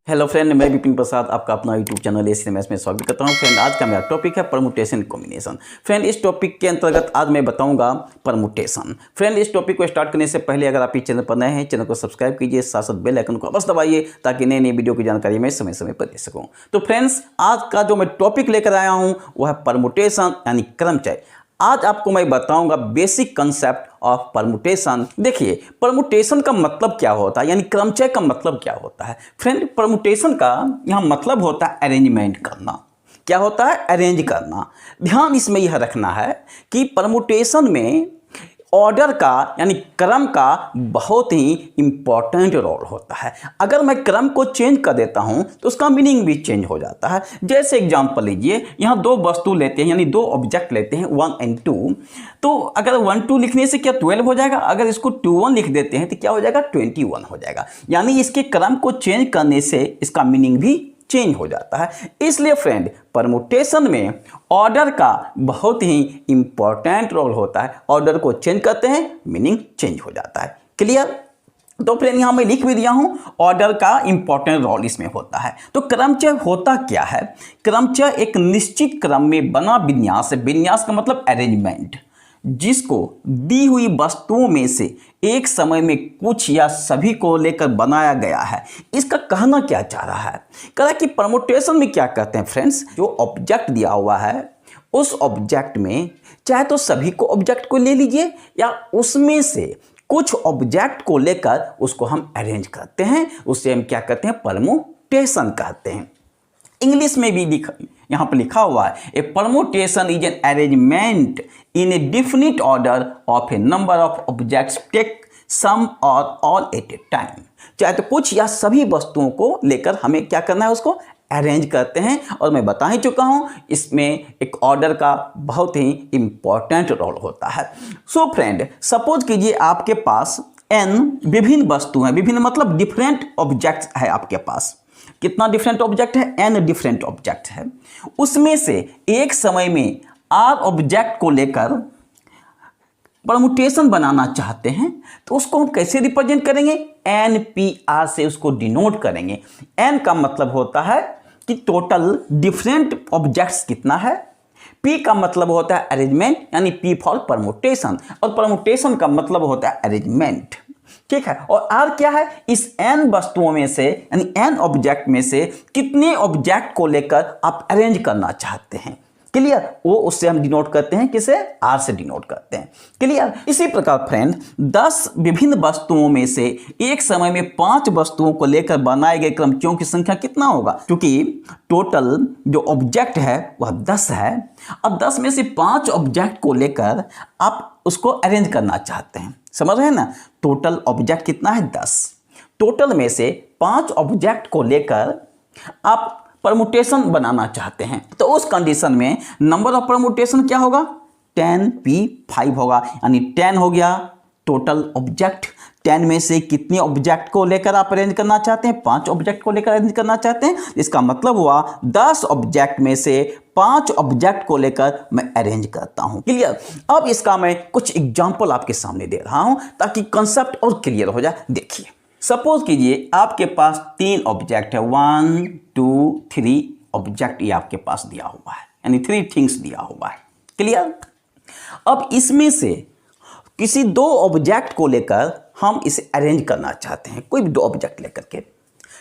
Hello friend, मैं विपिन प्रसाद आपका अपना यूट्यूब चैनल एसएमएस में स्वागत करता हूं। फ्रेंड, आज का मेरा टॉपिक है परमुटेशन कॉम्बिनेशन। फ्रेंड, इस टॉपिक के अंतर्गत आज मैं बताऊंगा परमुटेशन। फ्रेंड, इस टॉपिक को स्टार्ट करने से पहले अगर आप इस चैनल पर नए हैं, चैनल को सब्सक्राइब कीजिए, साथ साथ बेल आइकन को बस दबाइए ताकि नई नई वीडियो की जानकारी मैं समय समय पर दे सकूँ। तो फ्रेंड्स, आज का जो मैं टॉपिक लेकर आया हूँ वह है परमुटेशन यानी क्रमचय। आज आपको मैं बताऊंगा बेसिक कंसेप्ट ऑफ परमुटेशन। देखिए, परमुटेशन का मतलब क्या होता है, यानी क्रमचय का मतलब क्या होता है। फ्रेंड, परमुटेशन का यहाँ मतलब होता है अरेंजमेंट करना। क्या होता है? अरेंज करना। ध्यान इसमें यह रखना है कि परमुटेशन में ऑर्डर का यानी क्रम का बहुत ही इंपॉर्टेंट रोल होता है। अगर मैं क्रम को चेंज कर देता हूं तो उसका मीनिंग भी चेंज हो जाता है। जैसे एग्जांपल लीजिए, यहां दो वस्तु लेते हैं यानी दो ऑब्जेक्ट लेते हैं 1 और 2। तो अगर 1 2 लिखने से क्या 12 हो जाएगा? अगर इसको 2 1 लिख देते हैं तो क्या हो जाएगा? 21 हो जाएगा। यानी इसके क्रम को चेंज करने से इसका मीनिंग भी चेंज हो जाता है। इसलिए फ्रेंड, परमुटेशन में ऑर्डर का बहुत ही इंपॉर्टेंट रोल होता है। ऑर्डर को चेंज करते हैं, मीनिंग चेंज हो जाता है। क्लियर? तो फ्रेंड, यहां मैं लिख भी दिया हूं, ऑर्डर का इंपॉर्टेंट रोल इसमें होता है। तो क्रमचय होता क्या है? क्रमचय एक निश्चित क्रम में बना विन्यास है। विन्यास का मतलब अरेंजमेंट, जिसको दी हुई वस्तुओं में से एक समय में कुछ या सभी को लेकर बनाया गया है। इसका कहना क्या चाह रहा है? कह रहा है कि परमुटेशन में क्या कहते हैं फ्रेंड्स, जो ऑब्जेक्ट दिया हुआ है उस ऑब्जेक्ट में चाहे तो सभी को ऑब्जेक्ट को ले लीजिए या उसमें से कुछ ऑब्जेक्ट को लेकर उसको हम अरेंज करते हैं, उससे हम क्या कहते हैं? परमुटेशन कहते हैं। इंग्लिश में भी यहां पर लिखा हुआ है, a permutation is an arrangement in a definite order of a number of objects take some or all eight A time. चाहे तो कुछ या सभी वस्तुओं को लेकर हमें क्या करना है? उसको अरेंज करते हैं। और मैं बता ही चुका हूं, इसमें एक ऑर्डर का बहुत ही इंपॉर्टेंट रोल होता है। सो फ्रेंड, सपोज कीजिए आपके पास n विभिन्न वस्तु हैं। विभिन्न मतलब डिफरेंट ऑब्जेक्ट्स है आपके पास। कितना डिफरेंट ऑब्जेक्ट है? n डिफरेंट ऑब्जेक्ट है। उसमें से एक समय में r ऑब्जेक्ट को लेकर परमुटेशन बनाना चाहते हैं तो उसको हम कैसे रिप्रेजेंट करेंगे? NPR से उसको डिनोट करेंगे। n का मतलब होता है कि टोटल डिफरेंट ऑब्जेक्ट्स कितना है। P का मतलब होता है अरेंजमेंट, यानी P फॉर परमुटेशन, और परमुटेशन का मतलब होता है अरेंजमेंट। ठीक है। और R क्या है? इस n वस्तुओं में से यानी n ऑब्जेक्ट में से कितने ऑब्जेक्ट को लेकर आप अरेंज करना चाहते हैं। क्लियर? वो उससे हम डिनोट करते हैं, किसे? R से डिनोट करते हैं। क्लियर? इसी प्रकार फ्रेंड, 10 विभिन्न वस्तुओं में से एक समय में 5 वस्तुओं को लेकर बनाए गए क्रमचयों की संख्या कितना होगा? क्योंकि टोटल जो ऑब्जेक्ट है वह 10 है। अब 10 में से 5 ऑब्जेक्ट को लेकर आप उसको अरेंज करना चाहते हैं। समझ रहे हैं ना? टोटल ऑब्जेक्ट कितना है? 10। टोटल में से 5 ऑब्जेक्ट को लेकर आप परमुटेशन बनाना चाहते हैं तो उस कंडीशन में नंबर ऑफ परमुटेशन क्या होगा? 10p5 होगा। यानी 10 हो गया टोटल ऑब्जेक्ट। 10 में से कितने ऑब्जेक्ट को लेकर आप अरेंज करना चाहते हैं? 5 ऑब्जेक्ट को लेकर अरेंज करना चाहते हैं। इसका मतलब हुआ 10 ऑब्जेक्ट में से 5 ऑब्जेक्ट को लेकर मैं अरेंज करता हूं। क्लियर? अब इसका मैं कुछ एग्जांपल आपके सामने दे रहा हूं ताकि कंसेप्ट और क्लियर हो जाए। देखिए, सपोज कीजिए आपके पास 3 ऑब्जेक्ट है, 1 2 3 ऑब्जेक्ट ये आपके पास दिया हुआ है, यानी 3 थिंग्स दिया हुआ है। क्लियर? अब इसमें से किसी 2 ऑब्जेक्ट को लेकर हम इसे अरेंज करना चाहते हैं। कोई भी 2 ऑब्जेक्ट लेकर के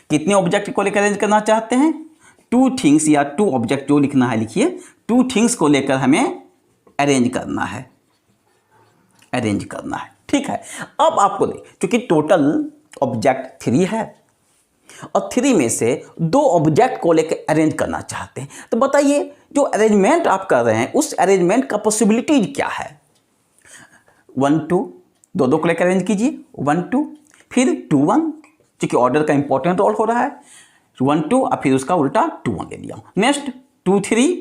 कितने ऑब्जेक्ट को लेकर अरेंज करना चाहते हैं? 2 थिंग्स या 2 ऑब्जेक्ट जो लिखना है लिखिए। 2 थिंग्स को लेकर हमें अरेंज करना है, अरेंज करना है। ठीक है। अब आपको क्योंकि टोटल ऑब्जेक्ट 3 है और 3 में से 2 ऑब्जेक्ट को लेकर अरेंज करना चाहते हैं, तो बताइए जो अरेंजमेंट आप कर रहे हैं उस अरेंजमेंट का पॉसिबिलिटीज क्या है? 1 2 2 को लेकर अरेंज कीजिए, 1 2 फिर 2 1, क्योंकि ऑर्डर का इंपॉर्टेंट रोल हो रहा है। 1 2 और फिर उसका उल्टा 2 1 ले लिया। नेक्स्ट 2 3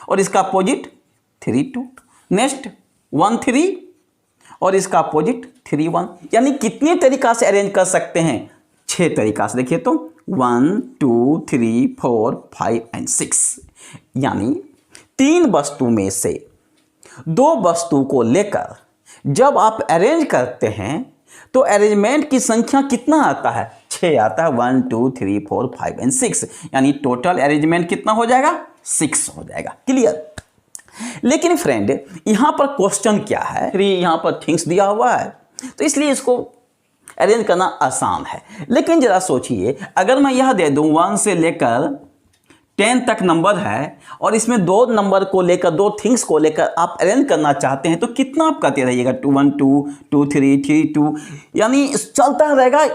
और इसका अपोजिट 3 2। नेक्स्ट 1 3 और इसका अपोजिट 3 1। यानी कितने तरीका से अरेंज कर सकते हैं? 6 तरीका से। देखिए तो 1 2 3 4 5 एंड 6। यानी 3 वस्तु में से 2 वस्तु को लेकर जब आप अरेंज करते हैं तो अरेंजमेंट की संख्या कितना आता है? 6 6 आता है, 1 2 3 4 5 एंड 6, यानी टोटल अरेंजमेंट कितना हो जाएगा, 6 हो जाएगा। क्लियर। लेकिन फ्रेंड यहां पर क्वेश्चन क्या है, 3 यहां पर थिंग्स दिया हुआ है तो इसलिए इसको अरेंज करना आसान है। लेकिन जरा सोचिए, अगर मैं यह दे दूं 1 से लेकर 10 तक नंबर है और इसमें 2 नंबर को लेकर, 2 थिंग्स को लेकर आप अरेंज करना चाहते हैं तो कितना आप करते रहिएगा, 2 1 2 2 3 3 2, यानी चलता रहेगा,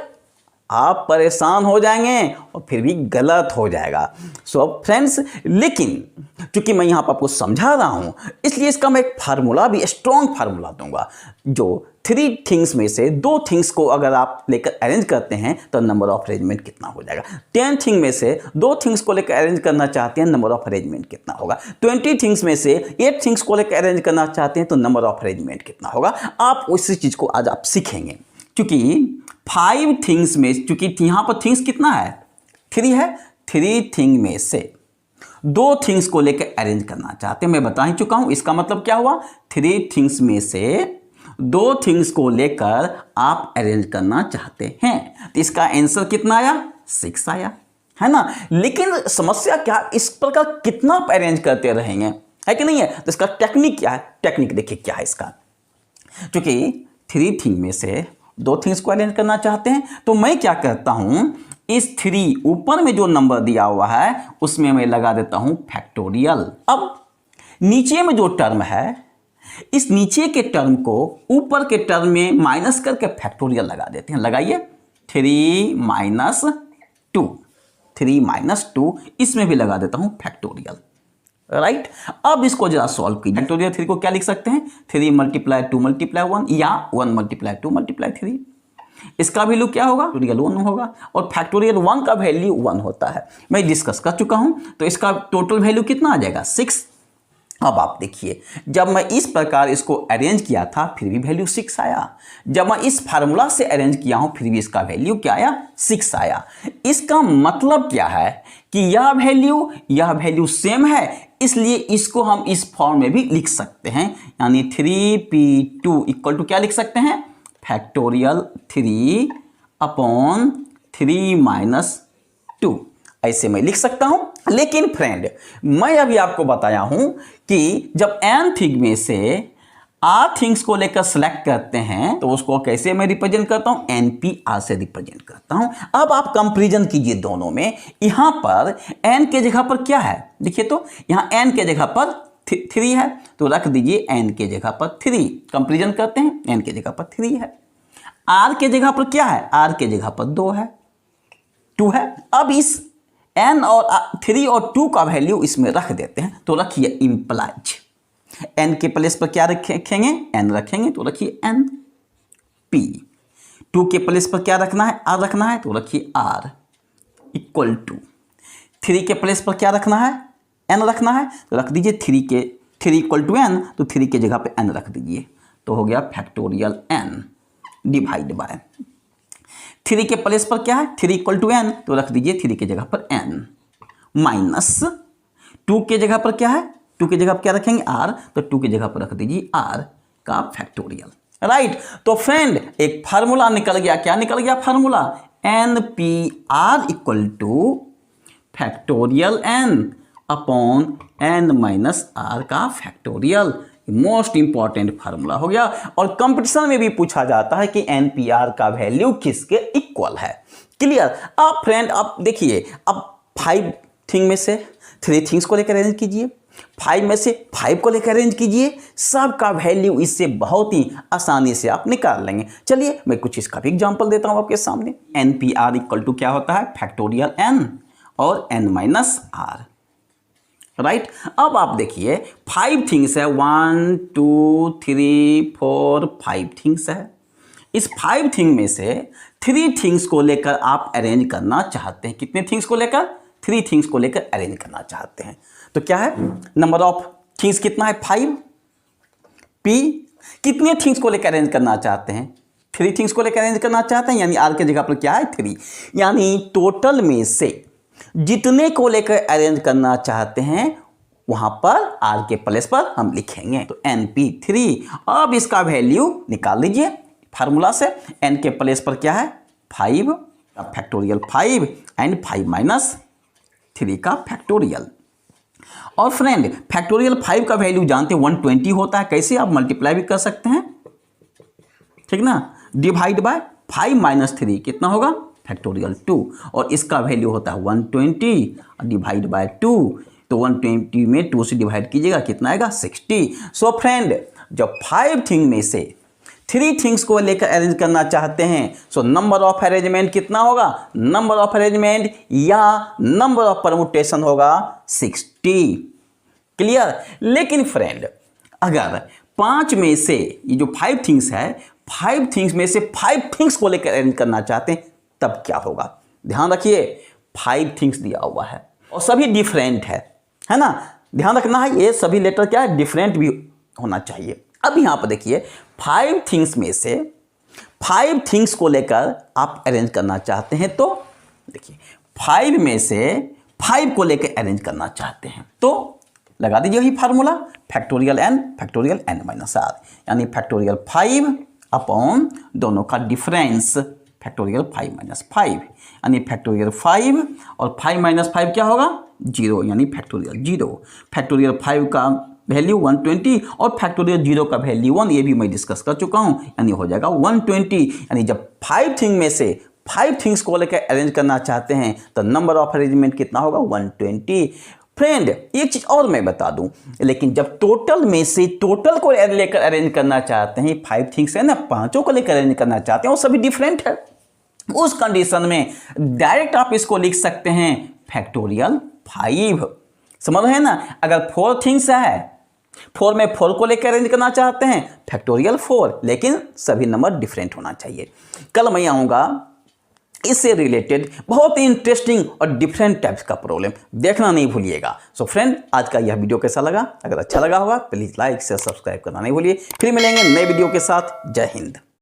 आप परेशान हो जाएंगे और फिर भी गलत हो जाएगा। सो फ्रेंड्स, लेकिन चूंकि मैं यहाँ पर आपको समझा रहा हूँ इसलिए इसका मैं एक फार्मूला भी, स्ट्रॉन्ग फार्मूला दूंगा, जो 3 थिंग्स में से 2 थिंग्स को अगर आप लेकर अरेंज करते हैं तो नंबर ऑफ अरेंजमेंट कितना हो जाएगा। 10 थिंग में से 2 थिंग्स को लेकर अरेंज करना चाहते हैं, नंबर ऑफ अरेंजमेंट कितना होगा। 20 थिंग्स में से 8 थिंग्स को लेकर अरेंज करना चाहते हैं तो नंबर ऑफ अरेंजमेंट कितना होगा। आप उसी चीज़ को आज आप सीखेंगे, क्योंकि 5 थिंग्स में, चूंकि यहाँ पर थिंग्स कितना है, 3 है, 3 थिंग में से 2 थिंग्स को लेकर अरेंज करना चाहते हैं। मैं बता ही चुका हूं, इसका मतलब क्या हुआ, 3 थिंग्स में से 2 थिंग्स को लेकर आप अरेंज करना चाहते हैं तो इसका आंसर कितना आया, 6 आया, है ना। लेकिन समस्या क्या, इस प्रकार कितना आप अरेंज करते रहेंगे, है कि नहीं है। तो इसका टेक्निक क्या है, टेक्निक देखिए क्या है इसका। क्योंकि 3 थिंग में से 2 थिंग्स को अरेंज करना चाहते हैं तो मैं क्या करता हूं, इस 3 ऊपर में जो नंबर दिया हुआ है उसमें मैं लगा देता हूं फैक्टोरियल। अब नीचे में जो टर्म है, इस नीचे के टर्म को ऊपर के टर्म में माइनस करके फैक्टोरियल लगा देते हैं। लगाइए, 3 - 2, 3 - 2, इसमें भी लगा देता हूं फैक्टोरियल, राइट। अब इसको जरा सॉल्व कीजिए। फैक्टोरियल 3 को क्या लिख सकते हैं, 3 × 2 × 1 या 1 × 2 × 3। इसका वैल्यू क्या होगा, फैक्टोरियल 1 होगा और फैक्टोरियल 1 का वैल्यू 1 होता है, मैं डिस्कस कर चुका हूं। तो इसका टोटल वैल्यू कितना आ जाएगा, 6। अब आप देखिए, जब मैं इस प्रकार इसको अरेंज किया था फिर भी वैल्यू 6 आया, जब मैं इस फार्मूला से अरेंज किया हूं फिर भी इसका वैल्यू क्या आया, 6 आया। इसका मतलब क्या है कि यह वैल्यू सेम है, इसलिए इसको हम इस फॉर्म में भी लिख सकते हैं, यानी 3p2 इक्वल टू क्या लिख सकते हैं, फैक्टोरियल 3/3 - 2, ऐसे मैं लिख सकता हूं। लेकिन फ्रेंड, मैं अभी आपको बताया हूं कि जब n थिंग में से r थिंग्स को लेकर सेलेक्ट करते हैं तो उसको कैसे मैं रिप्रेजेंट करता हूं, npr से रिप्रेजेंट करता हूं। अब आप कंपैरिजन कीजिए दोनों में, यहां पर n के जगह पर क्या है, देखिए तो यहां n के जगह पर 3 है तो रख दीजिए n के जगह पर 3, कंपैरिजन करते हैं, n के जगह पर 3 है। r के जगह पर क्या है, r के जगह पर 2 है। अब इस n और 3 और 2 का वैल्यू इसमें रख देते हैं, तो रखिए इंप्लाइज, n के प्लेस पर क्या रखेंगे, n रखेंगे तो रखिए n p, 2 के प्लेस पर क्या रखना है, r रखना है तो रखिए r इक्वल टू, 3 के प्लेस पर क्या रखना है, n रखना है तो रख दीजिए 3 इक्वल टू n, तो 3 के जगह पे n रख दीजिए, तो हो गया फैक्टोरियल n डिवाइड बाय 3 के प्लेस पर क्या है, 3 इक्वल टू n, तो रख दीजिए 3 के जगह पर n, माइनस 2 के जगह पर क्या है, 2 के जगह पर क्या रखेंगे r, तो 2 के जगह पर रख दीजिए r का फैक्टोरियल, राइट। तो फ्रेंड एक फार्मूला निकल गया, क्या निकल गया formula, npr equal two factorial n upon n minus r का फैक्टोरियल, मोस्ट इंपॉर्टेंट फार्मूला हो गया। और कंपटीशन में भी पूछा जाता है कि npr का वैल्यू किसके इक्वल है। क्लियर। अब फ्रेंड आप देखिए, अब 5 थिंग में से 3 थिंग्स को लेकर अरेंज कीजिए, 5 में से 5 को लेकर अरेंज कीजिए, सबका वैल्यू इससे बहुत ही आसानी से आप निकाल लेंगे। चलिए मैं कुछ इसका भी एग्जांपल देता हूं आपके सामने। npr इक्वल टू क्या होता है, फैक्टोरियल n और n माइनस r, राइट। अब आप देखिए 5 थिंग्स है, 1 2 3 4 5 थिंग्स है। इस 5 थिंग में से 3 थिंग्स को लेकर आप अरेंज करना चाहते हैं। कितने थिंग्स को लेकर, 3 थिंग्स को लेकर अरेंज करना चाहते हैं। तो क्या है, नंबर ऑफ थिंग्स कितना है, 5, p कितने थिंग्स को लेकर अरेंज करना चाहते हैं, 3 थिंग्स को लेकर अरेंज करना चाहते हैं, यानी r के जगह पर क्या है 3, यानी टोटल में से जितने को लेकर अरेंज करना चाहते हैं वहां पर r के प्लेस पर हम लिखेंगे, तो np3। अब इसका वैल्यू निकाल लीजिए फार्मूला से, n के प्लेस पर क्या है 5 फैक्टोरियल 5 एंड 5 माइनस 3 का फैक्टोरियल। और फ्रेंड फैक्टोरियल 5 का वैल्यू जानते हैं 120 होता है। कैसे? आप मल्टीप्लाई भी कर सकते हैं, ठीक ना, डिवाइड बाय 5 माइनस 3 कितना होगा? फैक्टोरियल 2। और इसका वैल्यू होता है 120 डिवाइड बाय 2, तो 120 में 2 से डिवाइड कीजिएगा कितना आएगा? 60। सो फ्रेंड जब 5 थिंग में से 3 थिंग्स को लेकर अरेंज करना चाहते हैं, सो नंबर ऑफ अरेंजमेंट कितना होगा? नंबर ऑफ अरेंजमेंट या नंबर ऑफ परमुटेशन होगा 60। क्लियर? लेकिन फ्रेंड अगर 5 में से ये जो 5 थिंग्स है, 5 थिंग्स में से 5 थिंग्स को लेकर अरेंज करना चाहते हैं, तब क्या होगा? ध्यान रखिए 5 थिंग्स दिया हुआ है और सभी डिफरेंट है ना, ध्यान रखना है, ये सभी लेटर क्या है? डिफरेंट भी होना चाहिए। अब यहां पर देखिए 5 थिंग्स में से 5 थिंग्स को लेकर आप अरेंज करना चाहते हैं, तो देखिए 5 में से 5 को लेकर अरेंज करना चाहते हैं, तो लगा दीजिए वही formula factorial n minus r, यानी फैक्टोरियल 5 अपॉन दोनों का डिफरेंस फैक्टोरियल 5 माइनस 5, यानी फैक्टोरियल 5 और 5 माइनस 5 क्या होगा? 0, यानी फैक्टोरियल 0। फैक्टोरियल 5 का वैल्यू 120 और फैक्टोरियल 0 का वैल्यू 1, ये भी मैं डिस्कस कर चुका हूँ, यानी हो जाएगा 120। यानी जब 5 थिंग में से 5 थिंग्स को लेकर अरेंज करना चाहते हैं तो नंबर ऑफ अरेंजमेंट कितना होगा? 120। फ्रेंड एक चीज और मैं बता दूं, लेकिन जब टोटल में से टोटल को लेकर अरेंज करना चाहते हैं, 5 थिंग्स है ना, 5 को लेकर अरेंज करना चाहते हैं, वो सभी डिफरेंट है, उस कंडीशन में डायरेक्ट आप इसको लिख सकते हैं फैक्टोरियल 5। समझ रहे हैं ना? अगर 4 थिंग्स है, 4 में 4 को लेकर अरेंज करना चाहते हैं, फैक्टोरियल 4, लेकिन सभी नंबर डिफरेंट होना चाहिए। कल मैं आऊँगा इससे रिलेटेड बहुत ही इंटरेस्टिंग और डिफरेंट टाइप्स का प्रॉब्लम, देखना नहीं भूलिएगा। सो फ्रेंड आज का यह वीडियो कैसा लगा? अगर अच्छा लगा होगा प्लीज़ लाइक शेयर सब्सक्राइब करना नहीं भूलिए। फिर मिलेंगे नए वीडियो के साथ। जय हिंद।